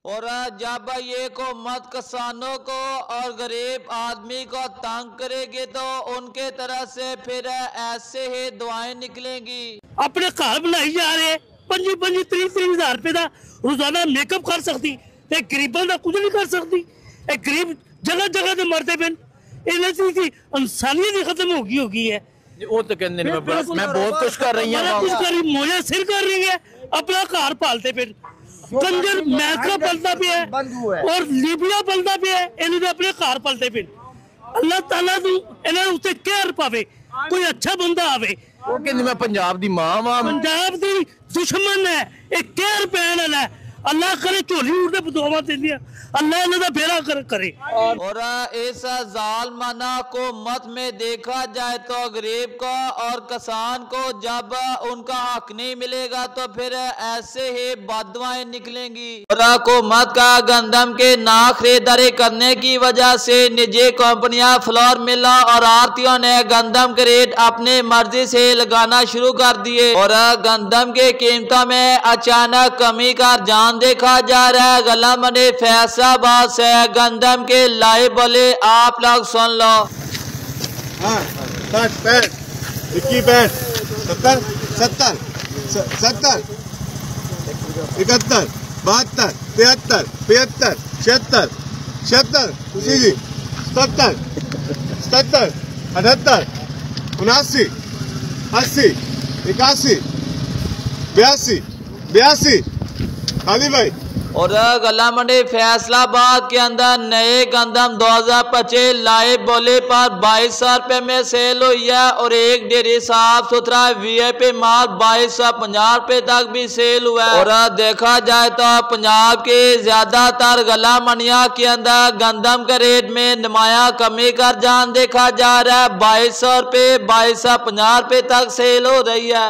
और जब ये हुकूमत किसानों को और गरीब आदमी को तंग करेगी तो उनके तरफ से फिर ऐसे ही दुआएं निकलेंगी। अपने घर बनाई जा रहे 25-30 रुपए का रोजाना मेकअप कर सकती, गरीबों का कुछ नहीं कर सकती। गरीब जगह जगह से मरते पे इंसानियत ही खत्म होगी है। वो तो कहने मैं बहुत कुछ कर रही हूँ, मुझे सिर कर रही है, अपना घर पालते पे कंजर अमेरिका पलता पे है और लीबिया पलता पे है, इन्हें अपने घर पलते पे। अल्लाह ताला तू इन्हें उत्ते कहर पावे, कोई अच्छा बंदा आवे। वो कहने मैं पंजाब दी मां वां, पंजाब दी दुश्मन है, एक कहर पैन वाला है। अल्लाह करे झोली उड़ते बदुआ देंदी, अल्लाह इन्हें बेड़ा करे। और इस जालमाना हुकूमत में देखा जाए तो गरीब को और किसान को जब उनका हक नहीं मिलेगा तो फिर ऐसे ही बददुआएं निकलेंगी। और हुकूमत का गंदम के ना खरीदारी करने की वजह से निजी कंपनियां, फ्लोर मिलों और आड़तियों ने गंदम के रेट अपनी मर्जी से लगाना शुरू कर दिए और गंदम के कीमतों में अचानक कमी का रुझान देखा जा रहा है। गला मंडी फैसलाबाद से गंदम के लाइव बोले आप लोग सुन लो। 60, 65, 21, 70, 70, 70, 71, 72, 73, 75, 76, 76, 77, 77, 78, 79, 80, 81, 82, 82। खाली भाई। और गला मंडी फैसलाबाद के अंदर नए गंदम 2025 लाइव बोली पर 2200 रुपए में सेल हुई है और एक डेरी साफ सुथरा वीआईपी माल 2250 रुपए तक भी सेल हुआ है। और देखा जाए तो पंजाब के ज्यादातर गला मंडिया के अंदर गंदम के रेट में नुमाया कमी का रुझान देखा जा रहा है। 2200 रुपए 2250 रुपए तक सेल हो रही है।